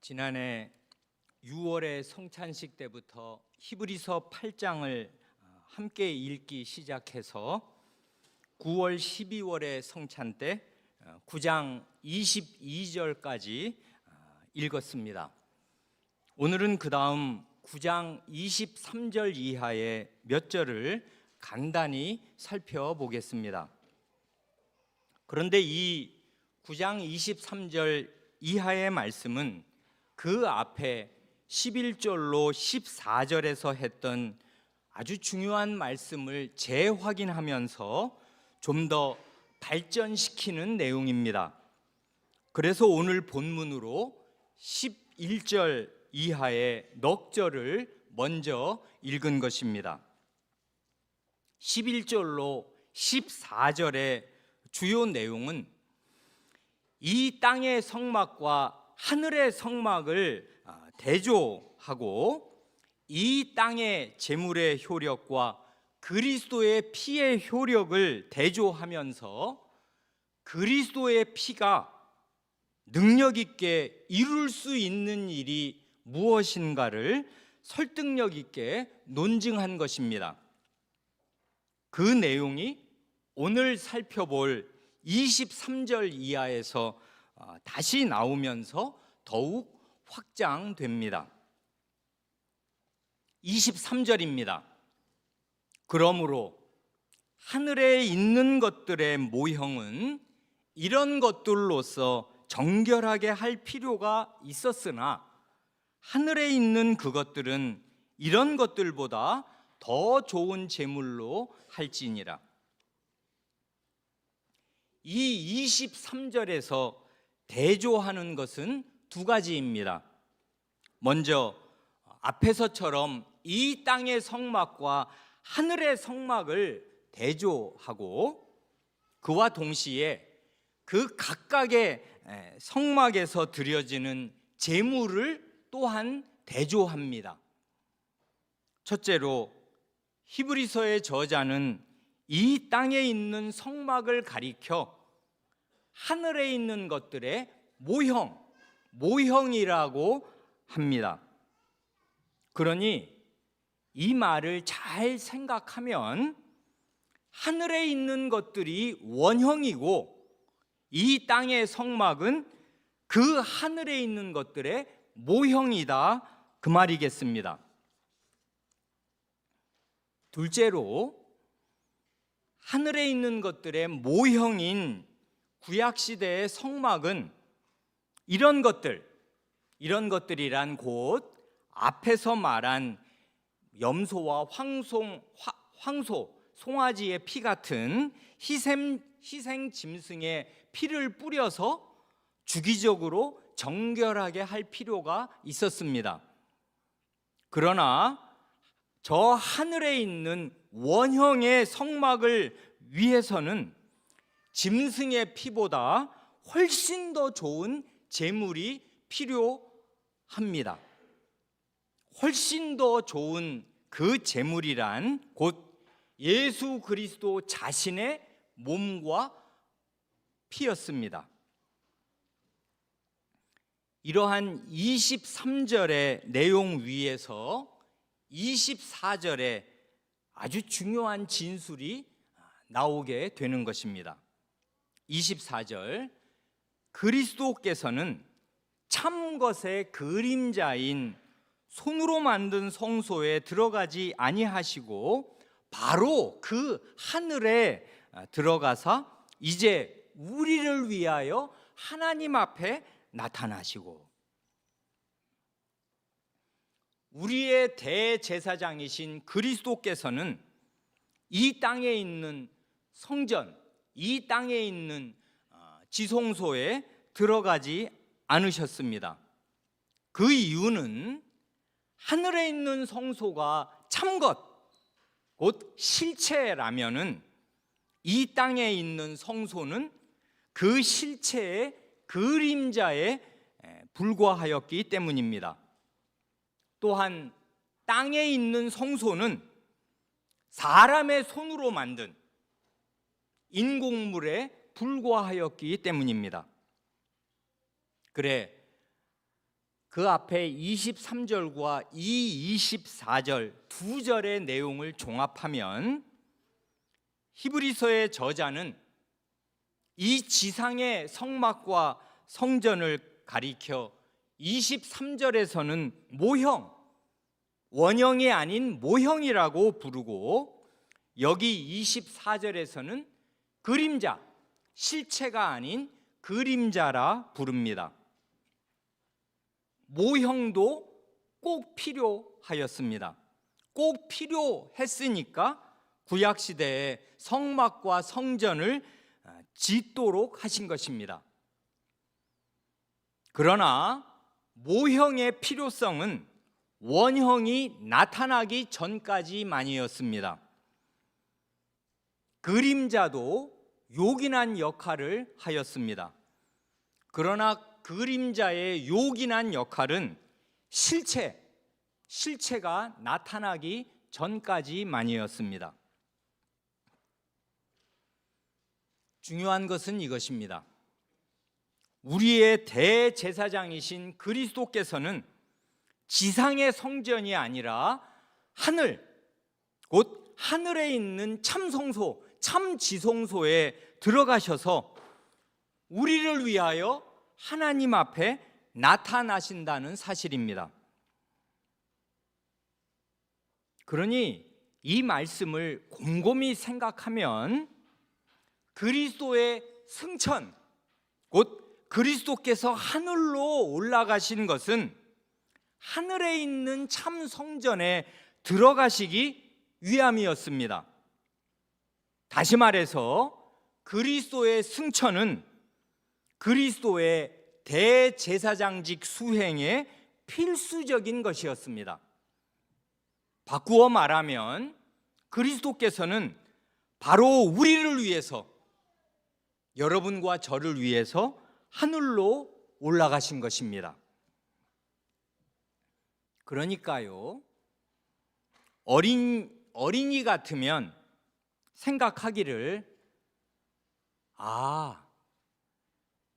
지난해 6월의 성찬식 때부터 히브리서 8장을 함께 읽기 시작해서 9월 12월의 성찬 때 9장 22절까지 읽었습니다. 오늘은 그 다음 9장 23절 이하의 몇 절을 간단히 살펴보겠습니다. 그런데 이 9장 23절 이하의 말씀은 그 앞에 11절로 14절에서 했던 아주 중요한 말씀을 재확인하면서 좀 더 발전시키는 내용입니다. 그래서 오늘 본문으로 11절 이하의 넉 절을 먼저 읽은 것입니다. 11절로 14절의 주요 내용은 이 땅의 성막과 하늘의 성막을 대조하고 이 땅의 재물의 효력과 그리스도의 피의 효력을 대조하면서 그리스도의 피가 능력 있게 이룰 수 있는 일이 무엇인가를 설득력 있게 논증한 것입니다. 그 내용이 오늘 살펴볼 23절 이하에서 다시 나오면서 더욱 확장됩니다. 23절입니다. 그러므로 하늘에 있는 것들의 모형은 이런 것들로서 정결하게 할 필요가 있었으나 하늘에 있는 그것들은 이런 것들보다 더 좋은 제물로 할지니라. 이 23절에서 대조하는 것은 두 가지입니다. 먼저 앞에서처럼 이 땅의 성막과 하늘의 성막을 대조하고 그와 동시에 그 각각의 성막에서 드려지는 제물을 또한 대조합니다. 첫째로 히브리서의 저자는 이 땅에 있는 성막을 가리켜 하늘에 있는 것들의 모형이라고 합니다. 그러니 이 말을 잘 생각하면 하늘에 있는 것들이 원형이고 이 땅의 성막은 그 하늘에 있는 것들의 모형이다, 그 말이겠습니다. 둘째로 하늘에 있는 것들의 모형인 구약시대의 성막은 이런 것들이란 곧 앞에서 말한 염소와 황소, 송아지의 피 같은 희생 짐승의 피를 뿌려서 주기적으로 정결하게 할 필요가 있었습니다. 그러나 저 하늘에 있는 원형의 성막을 위해서는 짐승의 피보다 훨씬 더 좋은 제물이 필요합니다. 훨씬 더 좋은 그 제물이란 곧 예수 그리스도 자신의 몸과 피였습니다. 이러한 23절의 내용 위에서 24절에 아주 중요한 진술이 나오게 되는 것입니다. 24절, 그리스도께서는 참 것의 그림자인 손으로 만든 성소에 들어가지 아니하시고 바로 그 하늘에 들어가사 이제 우리를 위하여 하나님 앞에 나타나시고 우리의 대제사장이신 그리스도께서는 이 땅에 있는 성전, 이 땅에 있는 지성소에 들어가지 않으셨습니다. 그 이유는 하늘에 있는 성소가 참것, 곧 실체라면은 이 땅에 있는 성소는 그 실체의 그림자에 불과하였기 때문입니다. 또한 땅에 있는 성소는 사람의 손으로 만든 인공물에 불과하였기 때문입니다. 그래 그 앞에 23절과 이 24절 두 절의 내용을 종합하면 히브리서의 저자는 이 지상의 성막과 성전을 가리켜 23절에서는 모형, 원형이 아닌 모형이라고 부르고, 여기 24절에서는 그림자, 실체가 아닌 그림자라 부릅니다. 모형도 꼭 필요하였습니다. 꼭 필요했으니까 구약시대에 성막과 성전을 짓도록 하신 것입니다. 그러나 모형의 필요성은 원형이 나타나기 전까지만이었습니다. 그림자도 요긴한 역할을 하였습니다. 그러나 그림자의 요긴한 역할은 실체가 나타나기 전까지만이었습니다. 중요한 것은 이것입니다. 우리의 대제사장이신 그리스도께서는 지상의 성전이 아니라 하늘, 곧 하늘에 있는 참성소, 참지성소에 들어가셔서 우리를 위하여 하나님 앞에 나타나신다는 사실입니다. 그러니 이 말씀을 곰곰이 생각하면 그리스도의 승천, 곧 그리스도께서 하늘로 올라가신 것은 하늘에 있는 참 성전에 들어가시기 위함이었습니다. 다시 말해서 그리스도의 승천은 그리스도의 대제사장직 수행의 필수적인 것이었습니다. 바꾸어 말하면 그리스도께서는 바로 우리를 위해서, 여러분과 저를 위해서 하늘로 올라가신 것입니다. 그러니까요, 어린이 같으면 생각하기를,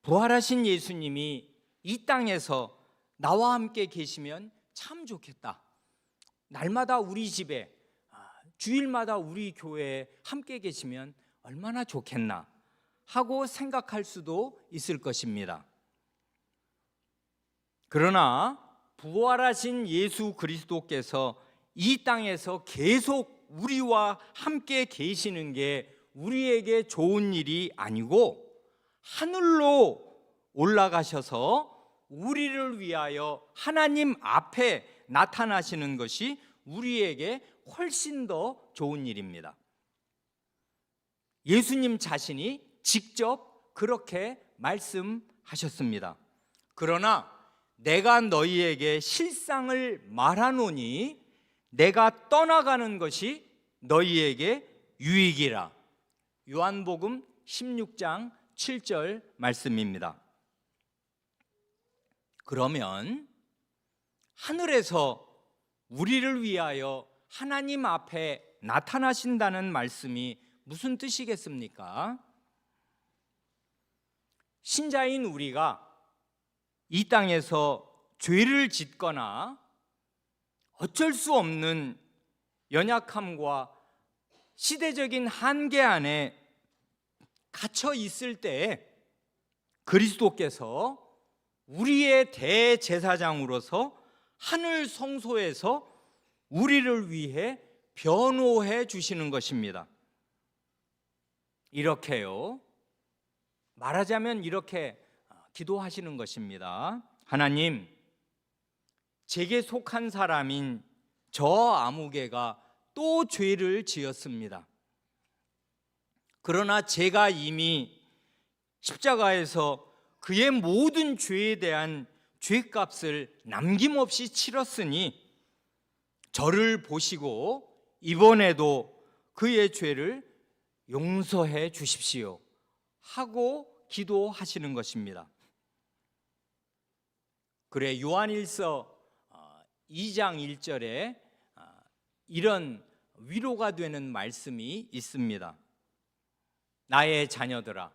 부활하신 예수님이 이 땅에서 나와 함께 계시면 참 좋겠다. 날마다 우리 집에, 주일마다 우리 교회에 함께 계시면 얼마나 좋겠나 하고 생각할 수도 있을 것입니다. 그러나 부활하신 예수 그리스도께서 이 땅에서 계속 우리와 함께 계시는 게 우리에게 좋은 일이 아니고, 하늘로 올라가셔서 우리를 위하여 하나님 앞에 나타나시는 것이 우리에게 훨씬 더 좋은 일입니다. 예수님 자신이 직접 그렇게 말씀하셨습니다. 그러나 내가 너희에게 실상을 말하노니 내가 떠나가는 것이 너희에게 유익이라. 요한복음 16장 7절 말씀입니다. 그러면 하늘에서 우리를 위하여 하나님 앞에 나타나신다는 말씀이 무슨 뜻이겠습니까? 신자인 우리가 이 땅에서 죄를 짓거나 어쩔 수 없는 연약함과 시대적인 한계 안에 갇혀 있을 때에 그리스도께서 우리의 대제사장으로서 하늘 성소에서 우리를 위해 변호해 주시는 것입니다. 이렇게요, 말하자면 이렇게 기도하시는 것입니다. 하나님, 제게 속한 사람인 저 아무개가 또 죄를 지었습니다. 그러나 제가 이미 십자가에서 그의 모든 죄에 대한 죄값을 남김없이 치렀으니 저를 보시고 이번에도 그의 죄를 용서해 주십시오 하고 기도하시는 것입니다. 그래, 요한일서 2장 1절에 이런 위로가 되는 말씀이 있습니다. 나의 자녀들아,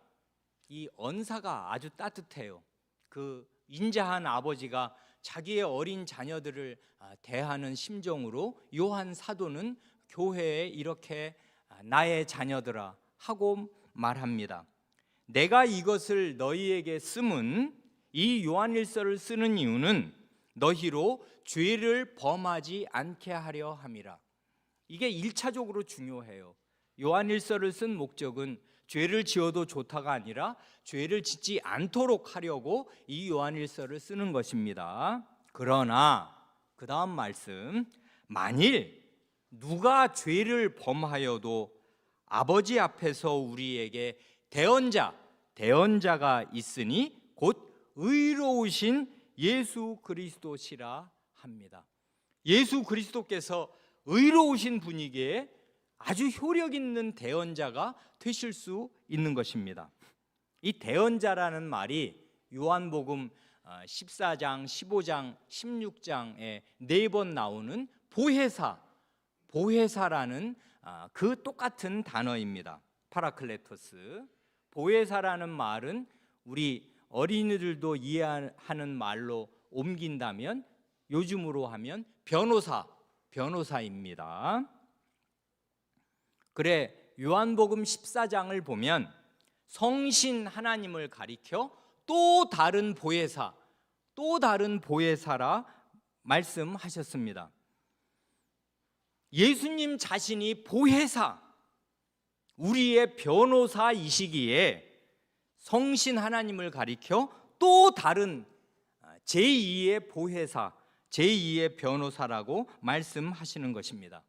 이 언사가 아주 따뜻해요. 그 인자한 아버지가 자기의 어린 자녀들을 대하는 심정으로 요한 사도는 교회에 이렇게 나의 자녀들아 하고 말합니다. 내가 이것을 너희에게 쓰면, 이 요한일서를 쓰는 이유는 너희로 죄를 범하지 않게 하려 함이라. 이게 1차적으로 중요해요. 요한일서를 쓴 목적은 죄를 지어도 좋다가 아니라 죄를 짓지 않도록 하려고 이 요한일서를 쓰는 것입니다. 그러나 그 다음 말씀, 만일 누가 죄를 범하여도 아버지 앞에서 우리에게 대언자가 있으니 곧 의로우신 예수 그리스도시라 합니다. 예수 그리스도께서 의로우신 분이기에 아주 효력 있는 대언자가 되실 수 있는 것입니다. 이 대언자라는 말이 요한복음 14장, 15장, 16장에 4번 나오는 보혜사라는 그 똑같은 단어입니다. 파라클레토스. 보혜사라는 말은 우리 어린이들도 이해하는 말로 옮긴다면, 요즘으로 하면 변호사입니다. 그래, 요한복음 14장을 보면 성신 하나님을 가리켜 또 다른 보혜사라 말씀하셨습니다. 예수님 자신이 보혜사, 우리의 변호사이시기에 성신 하나님을 가리켜 또 다른 제2의 보혜사, 제2의 변호사라고 말씀하시는 것입니다.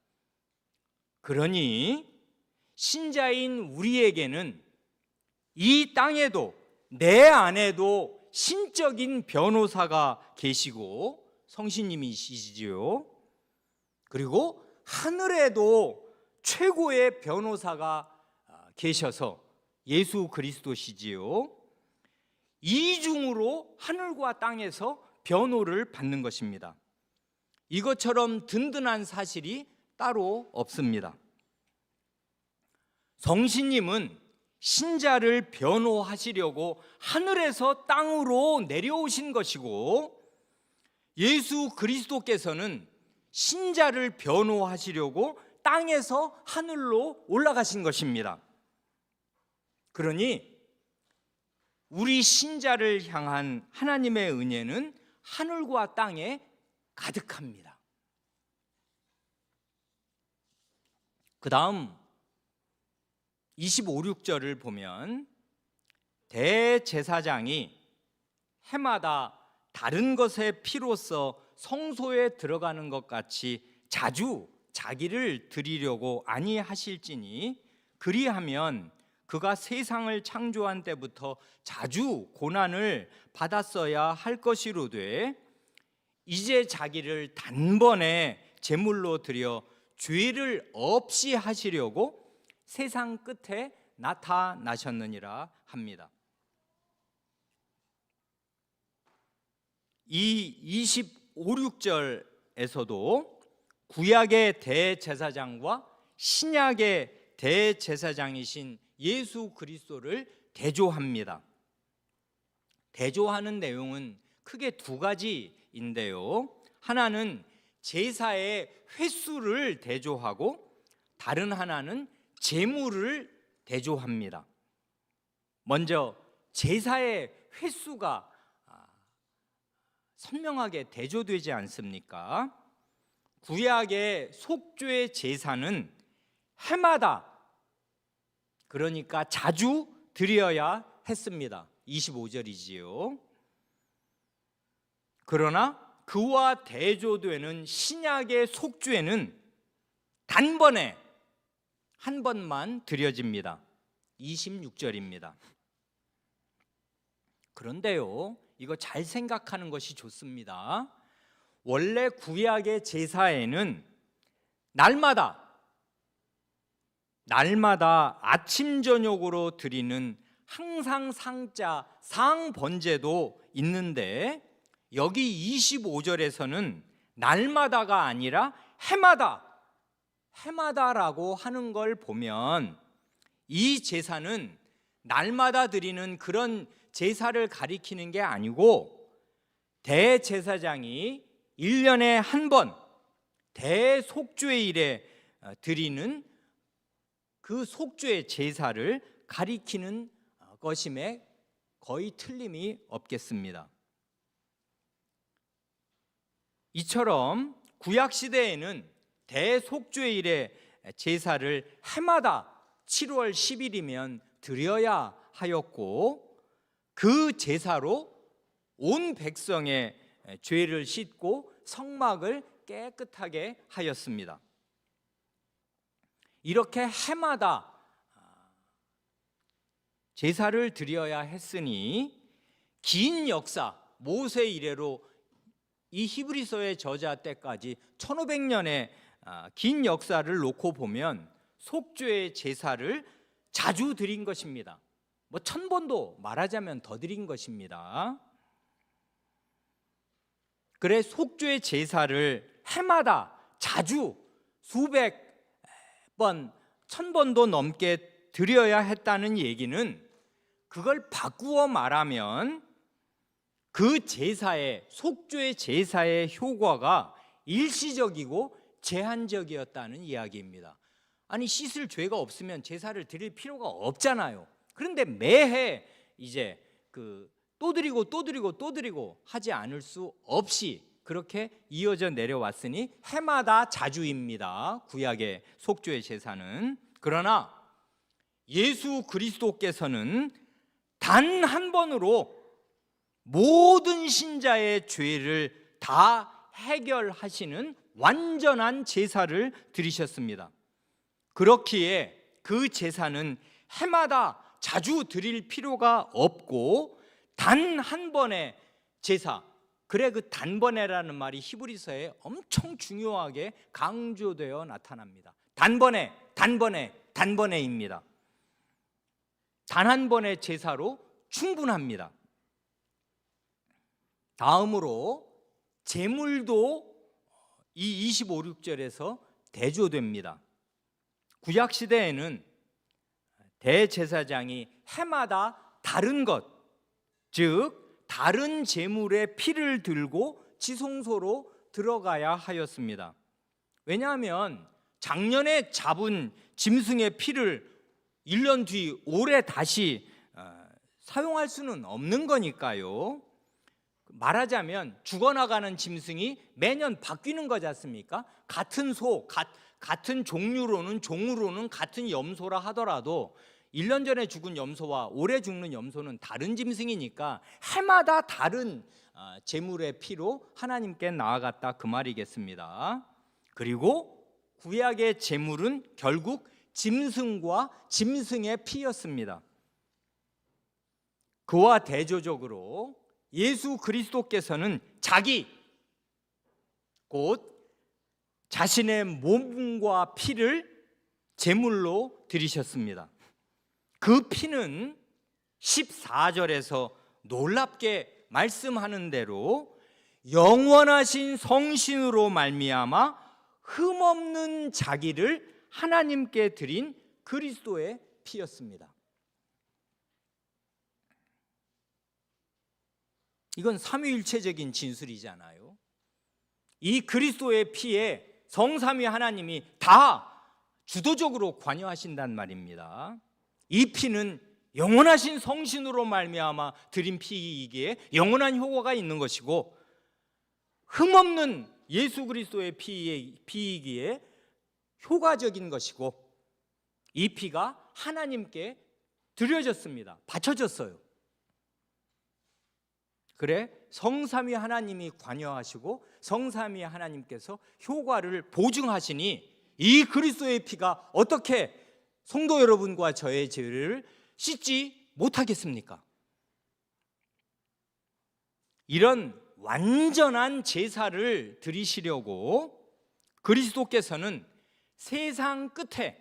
그러니 신자인 우리에게는 이 땅에도 내 안에도 신적인 변호사가 계시고 성신님이시지요. 그리고 하늘에도 최고의 변호사가 계셔서 예수 그리스도시지요. 이중으로 하늘과 땅에서 변호를 받는 것입니다. 이것처럼 든든한 사실이 따로 없습니다. 성신님은 신자를 변호하시려고 하늘에서 땅으로 내려오신 것이고, 예수 그리스도께서는 신자를 변호하시려고 땅에서 하늘로 올라가신 것입니다. 그러니 우리 신자를 향한 하나님의 은혜는 하늘과 땅에 가득합니다. 그 다음 25, 26절을 보면 대제사장이 해마다 다른 것의 피로써 성소에 들어가는 것 같이 자주 자기를 드리려고 아니하실지니, 그리하면 그가 세상을 창조한 때부터 자주 고난을 받았어야 할 것이로되 이제 자기를 단번에 제물로 드려 죄를 없이 하시려고 세상 끝에 나타나셨느니라 합니다. 이 25, 26절에서도 구약의 대제사장과 신약의 대제사장이신 예수 그리스도를 대조합니다. 대조하는 내용은 크게 두 가지인데요. 하나는 제사의 횟수를 대조하고 다른 하나는 제물을 대조합니다. 먼저 제사의 횟수가 선명하게 대조되지 않습니까? 구약의 속죄 제사는 해마다, 그러니까 자주 드려야 했습니다. 25절이지요. 그러나 그와 대조되는 신약의 속죄는 단번에 한 번만 드려집니다. 26절입니다. 그런데요, 이거 잘 생각하는 것이 좋습니다. 원래 구약의 제사에는 날마다 아침 저녁으로 드리는 항상 상자 상번제도 있는데, 여기 25절에서는 날마다가 아니라 해마다라고 하는 걸 보면 이 제사는 날마다 드리는 그런 제사를 가리키는 게 아니고 대제사장이 1년에 한 번 대속죄일에 드리는 그 속죄 제사를 가리키는 것임에 거의 틀림이 없겠습니다. 이처럼 구약 시대에는 대속죄일의 제사를 해마다 7월 10일이면 드려야 하였고, 그 제사로 온 백성의 죄를 씻고 성막을 깨끗하게 하였습니다. 이렇게 해마다 제사를 드려야 했으니 긴 역사, 모세 이래로 이 히브리서의 저자 때까지 1500년의 긴 역사를 놓고 보면 속죄의 제사를 자주 드린 것입니다. 1000번도 말하자면 더 드린 것입니다. 그래 속죄의 제사를 해마다 자주 수백 번, 1000번도 넘게 드려야 했다는 얘기는, 그걸 바꾸어 말하면 그 제사의, 속죄의 제사의 효과가 일시적이고 제한적이었다는 이야기입니다. 아니, 씻을 죄가 없으면 제사를 드릴 필요가 없잖아요. 그런데 매해 이제 또 드리고 또 드리고 또 드리고 하지 않을 수 없이 그렇게 이어져 내려왔으니 해마다 자주입니다, 구약의 속죄의 제사는. 그러나 예수 그리스도께서는 단 한 번으로 모든 신자의 죄를 다 해결하시는 완전한 제사를 드리셨습니다. 그렇기에 그 제사는 해마다 자주 드릴 필요가 없고 단 한 번의 제사, 그래 그 단번에라는 말이 히브리서에 엄청 중요하게 강조되어 나타납니다. 단번에, 단번에, 단번에입니다. 단 한 번의 제사로 충분합니다. 다음으로 제물도 이 25, 6절에서 대조됩니다. 구약 시대에는 대제사장이 해마다 다른 것, 즉 다른 제물의 피를 들고 지성소로 들어가야 하였습니다. 왜냐하면 작년에 잡은 짐승의 피를 1년 뒤 올해 다시 사용할 수는 없는 거니까요. 말하자면 죽어나가는 짐승이 매년 바뀌는 거지 않습니까? 같은 소, 같은 종류로는 같은 염소라 하더라도 1년 전에 죽은 염소와 올해 죽는 염소는 다른 짐승이니까 해마다 다른 제물의 피로 하나님께 나아갔다, 그 말이겠습니다. 그리고 구약의 제물은 결국 짐승과 짐승의 피였습니다. 그와 대조적으로 예수 그리스도께서는 자기, 곧 자신의 몸과 피를 제물로 드리셨습니다. 그 피는 14절에서 놀랍게 말씀하는 대로 영원하신 성신으로 말미암아 흠없는 자기를 하나님께 드린 그리스도의 피였습니다. 이건 삼위일체적인 진술이잖아요. 이 그리스도의 피에 성삼위 하나님이 다 주도적으로 관여하신단 말입니다. 이 피는 영원하신 성신으로 말미암아 드린 피이기에 영원한 효과가 있는 것이고, 흠없는 예수 그리스도의 피이기에 효과적인 것이고, 이 피가 하나님께 드려졌습니다. 바쳐졌어요. 그래 성삼위 하나님이 관여하시고 성삼위 하나님께서 효과를 보증하시니 이 그리스도의 피가 어떻게 성도 여러분과 저의 죄를 씻지 못하겠습니까? 이런 완전한 제사를 드리시려고 그리스도께서는 세상 끝에,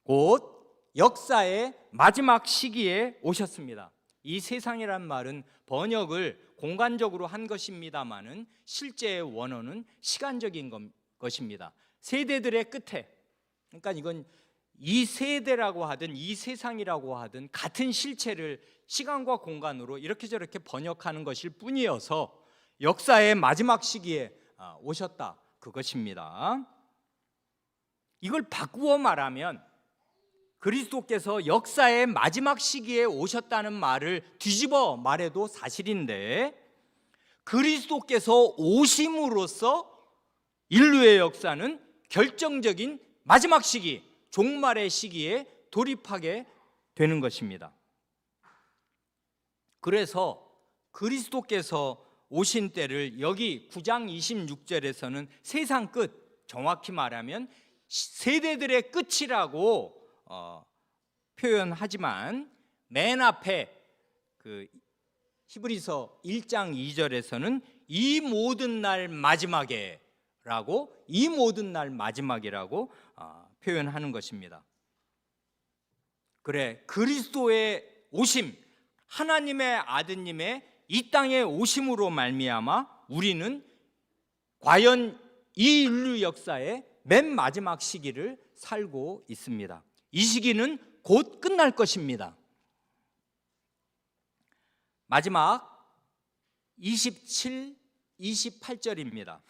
곧 역사의 마지막 시기에 오셨습니다. 이 세상이란 말은 번역을 공간적으로 한 것입니다마는 실제의 원어는 시간적인 것입니다. 세대들의 끝에, 그러니까 이건 이 세대라고 하든 이 세상이라고 하든 같은 실체를 시간과 공간으로 이렇게 저렇게 번역하는 것일 뿐이어서 역사의 마지막 시기에 오셨다, 그것입니다. 이걸 바꾸어 말하면 그리스도께서 역사의 마지막 시기에 오셨다는 말을 뒤집어 말해도 사실인데, 그리스도께서 오심으로써 인류의 역사는 결정적인 마지막 시기, 종말의 시기에 돌입하게 되는 것입니다. 그래서 그리스도께서 오신 때를 여기 9장 26절에서는 세상 끝, 정확히 말하면 세대들의 끝이라고 표현하지만, 맨 앞에 그 히브리서 1장 2절에서는 이 모든 날 마지막에 라고, 이 모든 날 마지막이라고 표현하는 것입니다. 그래, 그리스도의 오심, 하나님의 아드님의 이 땅에 오심으로 말미암아 우리는 과연 이 인류 역사의 맨 마지막 시기를 살고 있습니다. 이 시기는 곧 끝날 것입니다. 마지막 27, 28절입니다.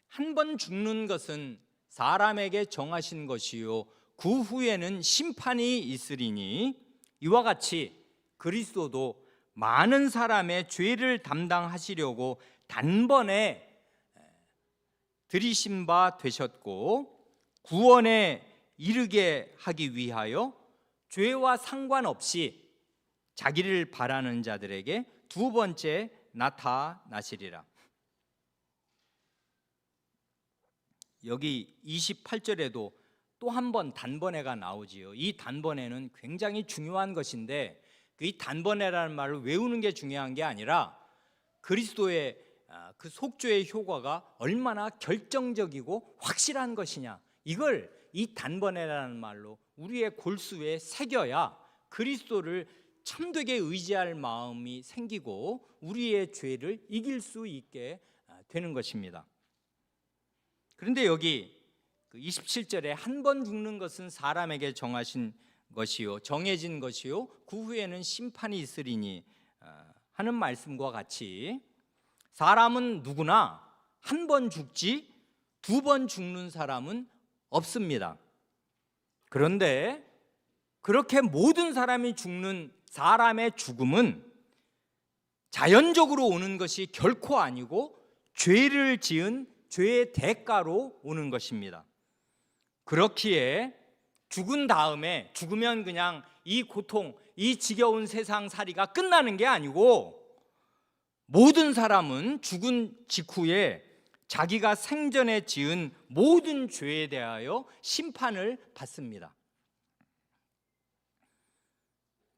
한 번 죽는 것은 사람에게 정하신 것이요 그 후에는 심판이 있으리니, 이와 같이 그리스도도 많은 사람의 죄를 담당하시려고 단번에 들이신 바 되셨고, 구원에 이르게 하기 위하여 죄와 상관없이 자기를 바라는 자들에게 두 번째 나타나시리라. 여기 28절에도 또 한 번 단번에가 나오지요. 이 단번에는 굉장히 중요한 것인데, 이 단번에라는 말을 외우는 게 중요한 게 아니라 그리스도의 그 속죄의 효과가 얼마나 결정적이고 확실한 것이냐, 이걸 이 단번에라는 말로 우리의 골수에 새겨야 그리스도를 참되게 의지할 마음이 생기고 우리의 죄를 이길 수 있게 되는 것입니다. 그런데 여기 27절에 한 번 죽는 것은 사람에게 정하신 것이요 정해진 것이요 그 후에는 심판이 있으리니 하는 말씀과 같이, 사람은 누구나 한 번 죽지 두 번 죽는 사람은 없습니다. 그런데 그렇게 모든 사람이 죽는 사람의 죽음은 자연적으로 오는 것이 결코 아니고 죄를 지은 죄의 대가로 오는 것입니다. 그렇기에 죽은 다음에, 죽으면 그냥 이 고통, 이 지겨운 세상 살이가 끝나는 게 아니고, 모든 사람은 죽은 직후에 자기가 생전에 지은 모든 죄에 대하여 심판을 받습니다.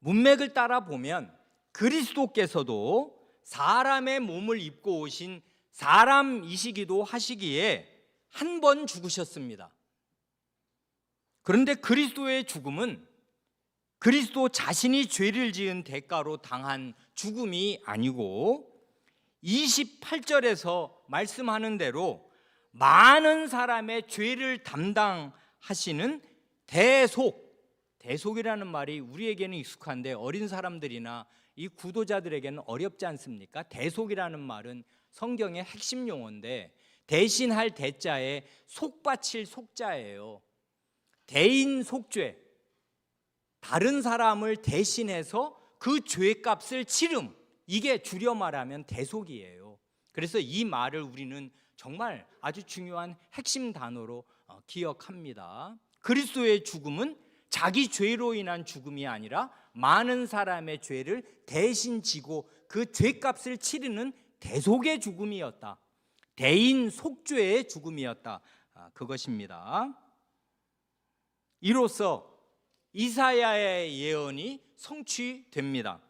문맥을 따라 보면 그리스도께서도 사람의 몸을 입고 오신 사람이시기도 하시기에 한 번 죽으셨습니다. 그런데 그리스도의 죽음은 그리스도 자신이 죄를 지은 대가로 당한 죽음이 아니고, 28절에서 말씀하는 대로 많은 사람의 죄를 담당하시는 대속이라는 말이 우리에게는 익숙한데 어린 사람들이나 이 구도자들에게는 어렵지 않습니까? 대속이라는 말은 성경의 핵심 용어인데, 대신할 대자에 속바칠 속자예요. 대인 속죄, 다른 사람을 대신해서 그 죄값을 치름, 이게 줄여 말하면 대속이에요. 그래서 이 말을 우리는 정말 아주 중요한 핵심 단어로 기억합니다. 그리스도의 죽음은 자기 죄로 인한 죽음이 아니라 많은 사람의 죄를 대신 지고 그 죄값을 치르는 대속의 죽음이었다. 대인 속죄의 죽음이었다. 그것입니다. 이로써 이사야의 예언이 성취됩니다.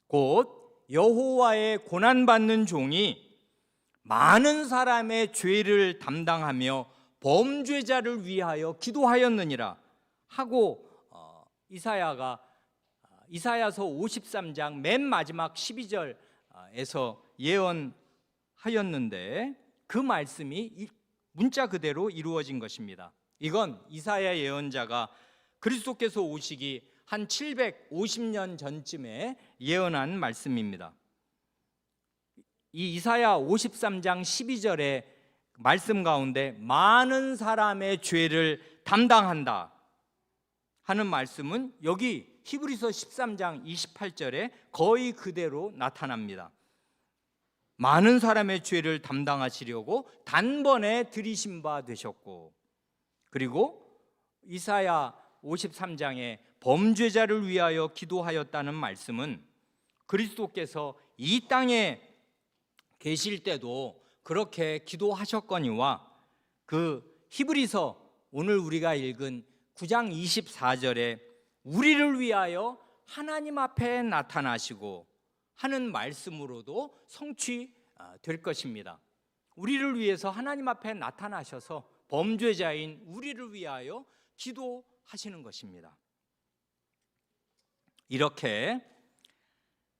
곧 여호와의 고난받는 종이 많은 사람의 죄를 담당하며 범죄자를 위하여 기도하였느니라 하고, 이사야서 53장 맨 마지막 12절에서 예언하였는데, 그 말씀이 문자 그대로 이루어진 것입니다. 이건 이사야 예언자가 그리스도께서 오시기 한 750년 전쯤에 예언한 말씀입니다. 이 이사야 53장 12절의 말씀 가운데 많은 사람의 죄를 담당한다 하는 말씀은 여기 히브리서 13장 28절에 거의 그대로 나타납니다. 많은 사람의 죄를 담당하시려고 단번에 들이신 바 되셨고, 그리고 이사야 53장에 범죄자를 위하여 기도하였다는 말씀은 그리스도께서 이 땅에 계실 때도 그렇게 기도하셨거니와 그 히브리서 오늘 우리가 읽은 9장 24절에 우리를 위하여 하나님 앞에 나타나시고 하는 말씀으로도 성취될 것입니다. 우리를 위해서 하나님 앞에 나타나셔서 범죄자인 우리를 위하여 기도하시는 것입니다. 이렇게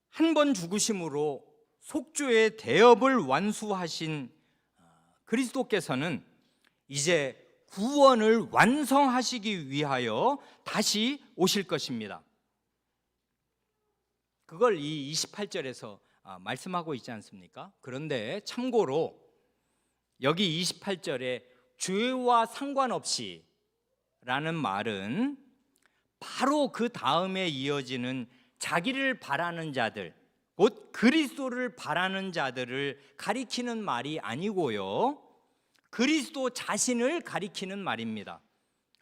한 번 죽으심으로 속죄의 대업을 완수하신 그리스도께서는 이제 구원을 완성하시기 위하여 다시 오실 것입니다. 그걸 이 28절에서 말씀하고 있지 않습니까? 그런데 참고로 여기 28절에 죄와 상관없이 라는 말은 바로 그 다음에 이어지는 자기를 바라는 자들, 곧 그리스도를 바라는 자들을 가리키는 말이 아니고요, 그리스도 자신을 가리키는 말입니다.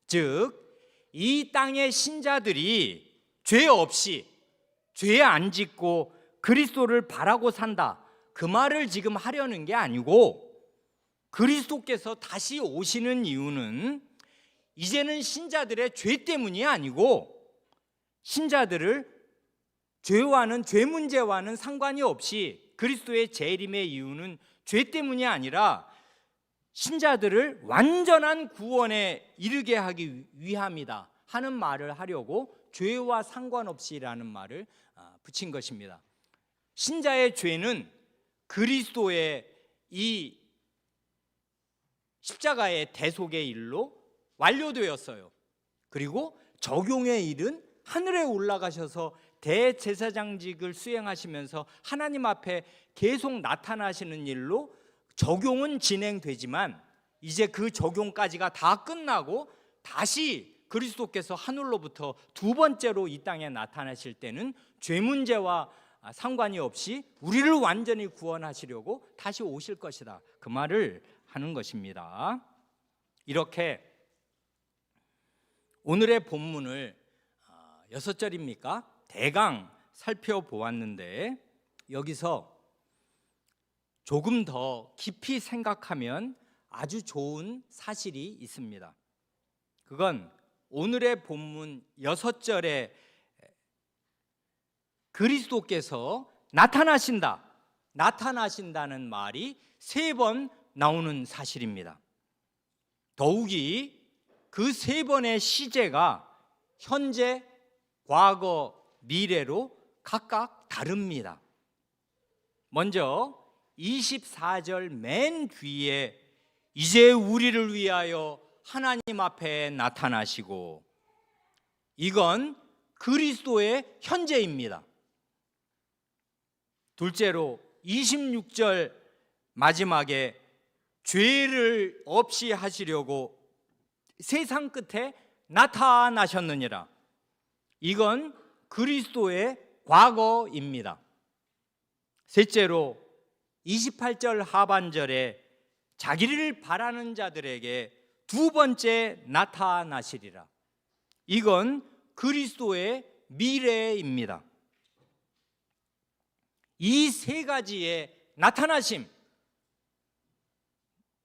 즉 이 땅의 신자들이 죄 없이, 죄 안 짓고 그리스도를 바라고 산다, 그 말을 지금 하려는 게 아니고, 그리스도께서 다시 오시는 이유는 이제는 신자들의 죄 때문이 아니고, 신자들을 죄와는, 죄 문제와는 상관이 없이 그리스도의 재림의 이유는 죄 때문이 아니라 신자들을 완전한 구원에 이르게 하기 위함이다 하는 말을 하려고 죄와 상관없이라는 말을 붙인 것입니다. 신자의 죄는 그리스도의 이 십자가의 대속의 일로 완료되었어요. 그리고 적용의 일은 하늘에 올라가셔서 대제사장직을 수행하시면서 하나님 앞에 계속 나타나시는 일로 적용은 진행되지만, 이제 그 적용까지가 다 끝나고 다시 그리스도께서 하늘로부터 두 번째로 이 땅에 나타나실 때는 죄 문제와 상관이 없이 우리를 완전히 구원하시려고 다시 오실 것이다, 그 말을 하는 것입니다. 이렇게 오늘의 본문을 6절입니까? 대강 살펴보았는데, 여기서 조금 더 깊이 생각하면 아주 좋은 사실이 있습니다. 그건 오늘의 본문 6절에 그리스도께서 나타나신다, 나타나신다는 말이 3번 나오는 사실입니다. 더욱이 그 3번의 시제가 현재, 과거, 미래로 각각 다릅니다. 먼저 24절 맨 뒤에 이제 우리를 위하여 하나님 앞에 나타나시고, 이건 그리스도의 현재입니다. 둘째로 26절 마지막에 죄를 없이 하시려고 세상 끝에 나타나셨느니라, 이건 그리스도의 과거입니다. 셋째로 28절 하반절에 자기를 바라는 자들에게 두 번째 나타나시리라, 이건 그리스도의 미래입니다. 이 세 가지의 나타나심,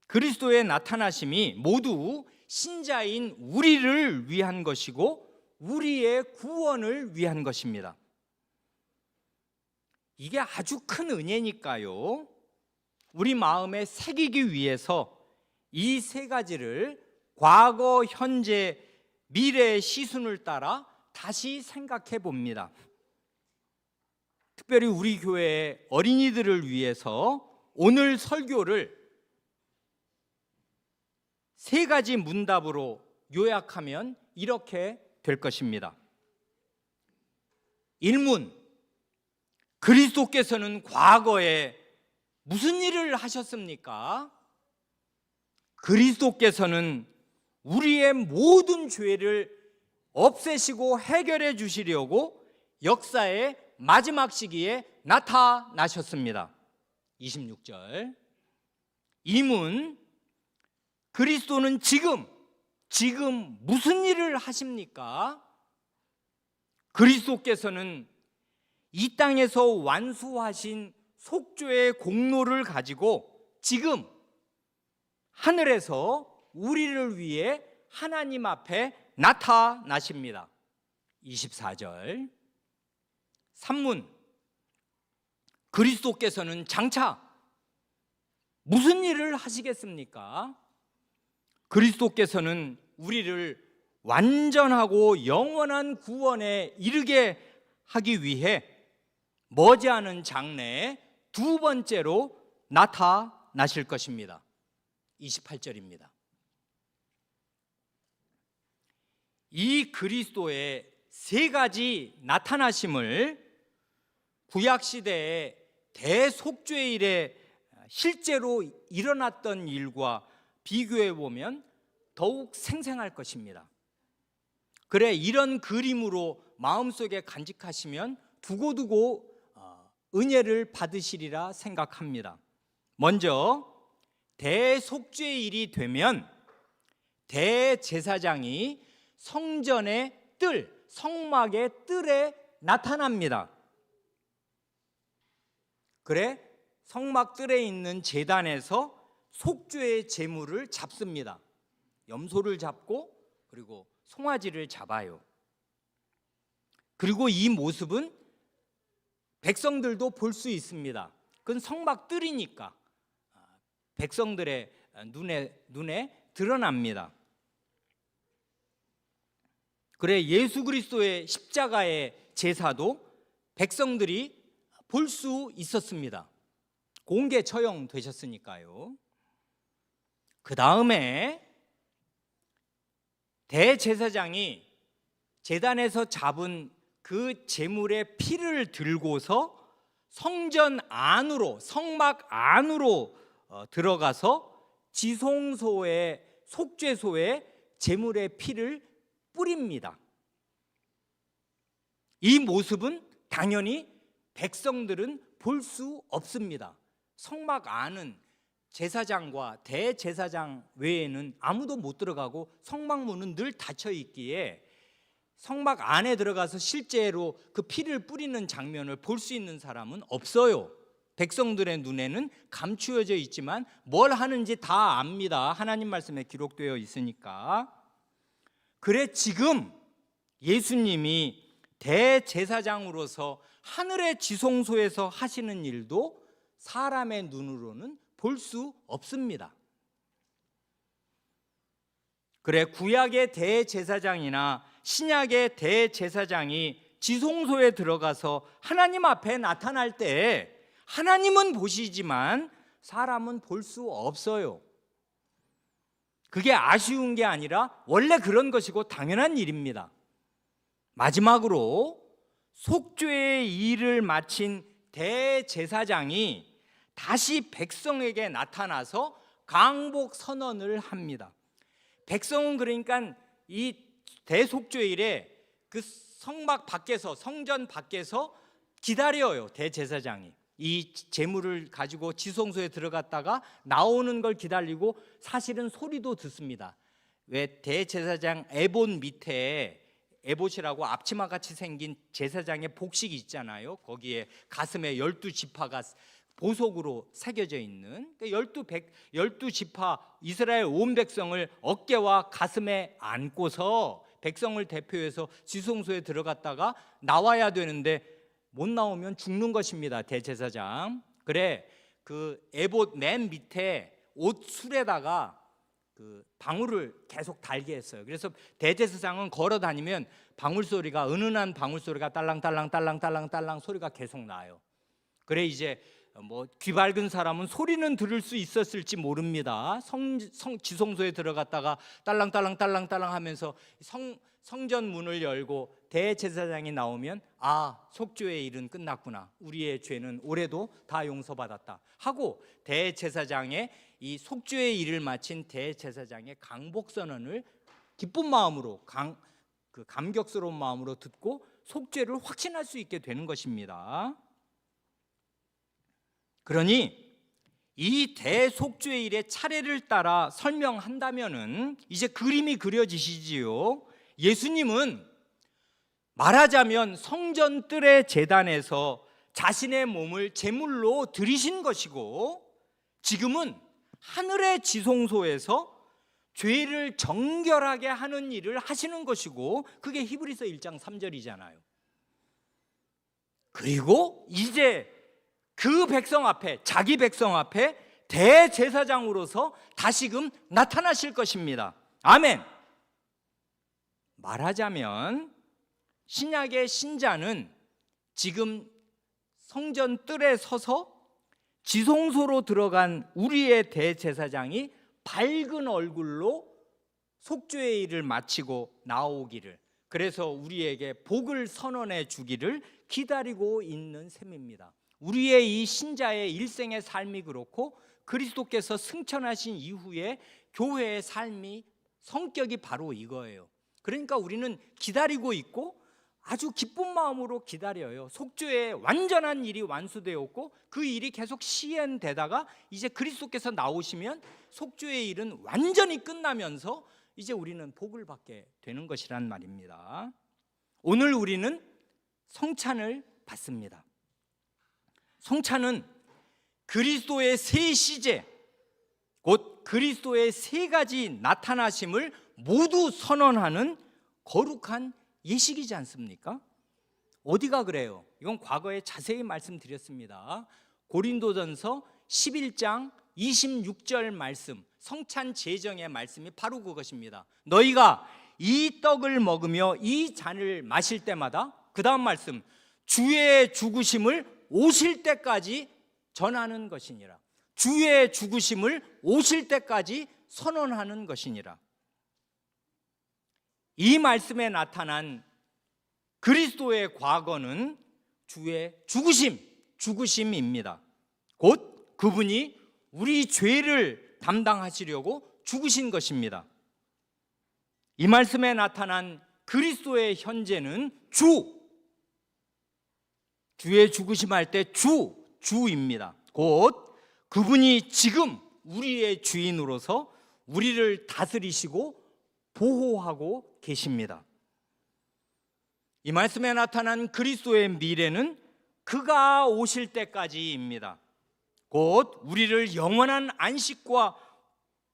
그리스도의 나타나심이 모두 신자인 우리를 위한 것이고 우리의 구원을 위한 것입니다. 이게 아주 큰 은혜니까요, 우리 마음에 새기기 위해서 이 세 가지를 과거, 현재, 미래의 시순을 따라 다시 생각해 봅니다. 특별히 우리 교회의 어린이들을 위해서 오늘 설교를 세 가지 문답으로 요약하면 이렇게 될 것입니다. 1문, 그리스도께서는 과거에 무슨 일을 하셨습니까? 그리스도께서는 우리의 모든 죄를 없애시고 해결해 주시려고 역사의 마지막 시기에 나타나셨습니다. 26절. 2문, 그리스도는 지금 무슨 일을 하십니까? 그리스도께서는 이 땅에서 완수하신 속죄의 공로를 가지고 지금 하늘에서 우리를 위해 하나님 앞에 나타나십니다. 24절. 3문, 그리스도께서는 장차 무슨 일을 하시겠습니까? 그리스도께서는 우리를 완전하고 영원한 구원에 이르게 하기 위해 머지않은 장래에 두 번째로 나타나실 것입니다. 28절입니다. 이 그리스도의 세 가지 나타나심을 구약시대의 대속죄일에 실제로 일어났던 일과 비교해 보면 더욱 생생할 것입니다. 그래, 이런 그림으로 마음속에 간직하시면 두고두고 은혜를 받으시리라 생각합니다. 먼저 대속죄일이 되면 대제사장이 성전의 뜰, 성막의 뜰에 나타납니다. 그래, 성막 뜰에 있는 제단에서 속죄의 제물을 잡습니다. 염소를 잡고 그리고 송아지를 잡아요. 그리고 이 모습은 백성들도 볼 수 있습니다. 그건 성막 뜰이니까 백성들의 눈에 드러납니다. 그래, 예수 그리스도의 십자가의 제사도 백성들이 볼 수 있었습니다. 공개 처형되셨으니까요. 그 다음에 대제사장이 제단에서 잡은 그 제물의 피를 들고서 성전 안으로, 성막 안으로 들어가서 지성소의 속죄소에 제물의 피를 뿌립니다. 이 모습은 당연히 백성들은 볼 수 없습니다. 성막 안은 제사장과 대제사장 외에는 아무도 못 들어가고 성막문은 늘 닫혀 있기에 성막 안에 들어가서 실제로 그 피를 뿌리는 장면을 볼 수 있는 사람은 없어요. 백성들의 눈에는 감추어져 있지만 뭘 하는지 다 압니다. 하나님 말씀에 기록되어 있으니까. 그래, 지금 예수님이 대제사장으로서 하늘의 지성소에서 하시는 일도 사람의 눈으로는 볼 수 없습니다. 그래, 구약의 대제사장이나 신약의 대제사장이 지성소에 들어가서 하나님 앞에 나타날 때 하나님은 보시지만 사람은 볼 수 없어요. 그게 아쉬운 게 아니라 원래 그런 것이고 당연한 일입니다. 마지막으로 속죄의 일을 마친 대제사장이 다시 백성에게 나타나서 강복 선언을 합니다. 백성은 그러니까 이 대속죄일에 그 성막 밖에서, 성전 밖에서 기다려요. 대제사장이 이 제물을 가지고 지성소에 들어갔다가 나오는 걸 기다리고 사실은 소리도 듣습니다. 왜 대제사장 에봇 밑에 에봇이라고 앞치마같이 생긴 제사장의 복식이 있잖아요. 거기에 가슴에 12지파가 보석으로 새겨져 있는 12지파 이스라엘 온 백성을 어깨와 가슴에 안고서 백성을 대표해서 지성소에 들어갔다가 나와야 되는데 못 나오면 죽는 것입니다. 대제사장. 그래, 그 에봇 맨 밑에 옷 술에다가 그 방울을 계속 달게 했어요. 그래서 대제사장은 걸어 다니면 방울 소리가, 은은한 방울 소리가 딸랑딸랑 딸랑딸랑 딸랑 소리가 계속 나요. 그래, 이제 귀 밝은 사람은 소리는 들을 수 있었을지 모릅니다. 지성소에 들어갔다가 딸랑딸랑 하면서 성전 문을 열고 대제사장이 나오면 속죄의 일은 끝났구나, 우리의 죄는 올해도 다 용서받았다 하고 대제사장의 이 속죄의 일을 마친 대제사장의 강복선언을 기쁜 마음으로 감격스러운 마음으로 듣고 속죄를 확신할 수 있게 되는 것입니다. 그러니 이 대속죄일의 차례를 따라 설명한다면은 이제 그림이 그려지시지요. 예수님은 말하자면 성전 뜰의 제단에서 자신의 몸을 제물로 드리신 것이고, 지금은 하늘의 지성소에서 죄를 정결하게 하는 일을 하시는 것이고, 그게 히브리서 1장 3절이잖아요. 그리고 이제 그 백성 앞에, 자기 백성 앞에 대제사장으로서 다시금 나타나실 것입니다. 아멘. 말하자면 신약의 신자는 지금 성전 뜰에 서서 지성소로 들어간 우리의 대제사장이 밝은 얼굴로 속죄의 일을 마치고 나오기를, 그래서 우리에게 복을 선언해 주기를 기다리고 있는 셈입니다. 우리의 이 신자의 일생의 삶이 그렇고, 그리스도께서 승천하신 이후에 교회의 삶이, 성격이 바로 이거예요. 그러니까 우리는 기다리고 있고 아주 기쁜 마음으로 기다려요. 속죄의 완전한 일이 완수되었고 그 일이 계속 시행되다가 이제 그리스도께서 나오시면 속죄의 일은 완전히 끝나면서 이제 우리는 복을 받게 되는 것이란 말입니다. 오늘 우리는 성찬을 받습니다. 성찬은 그리스도의 세 시제, 곧 그리스도의 세 가지 나타나심을 모두 선언하는 거룩한 예식이지 않습니까? 어디가 그래요? 이건 과거에 자세히 말씀드렸습니다. 고린도전서 11장 26절 말씀, 성찬 제정의 말씀이 바로 그것입니다. 너희가 이 떡을 먹으며 이 잔을 마실 때마다, 그 다음 말씀, 주의 죽으심을 오실 때까지 전하는 것이니라. 주의 죽으심을 오실 때까지 선언하는 것이니라. 이 말씀에 나타난 그리스도의 과거는 주의 죽으심입니다. 곧 그분이 우리 죄를 담당하시려고 죽으신 것입니다. 이 말씀에 나타난 그리스도의 현재는 주의 죽으심할 때 주입니다. 곧 그분이 지금 우리의 주인으로서 우리를 다스리시고 보호하고 계십니다. 이 말씀에 나타난 그리스도의 미래는 그가 오실 때까지입니다. 곧 우리를 영원한 안식과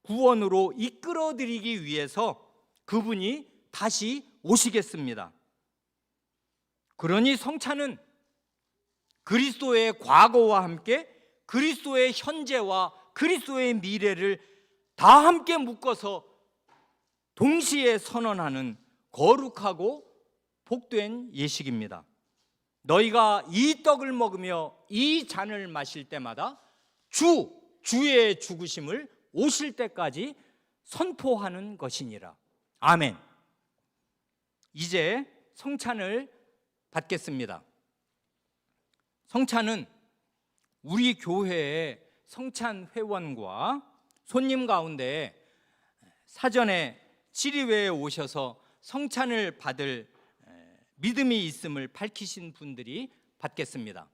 구원으로 이끌어드리기 위해서 그분이 다시 오시겠습니다. 그러니 성찬은 그리스도의 과거와 함께 그리스도의 현재와 그리스도의 미래를 다 함께 묶어서 동시에 선언하는 거룩하고 복된 예식입니다. 너희가 이 떡을 먹으며 이 잔을 마실 때마다 주의 죽으심을 오실 때까지 선포하는 것이니라. 아멘. 이제 성찬을 받겠습니다. 성찬은 우리 교회의 성찬 회원과 손님 가운데 사전에 지리회에 오셔서 성찬을 받을 믿음이 있음을 밝히신 분들이 받겠습니다.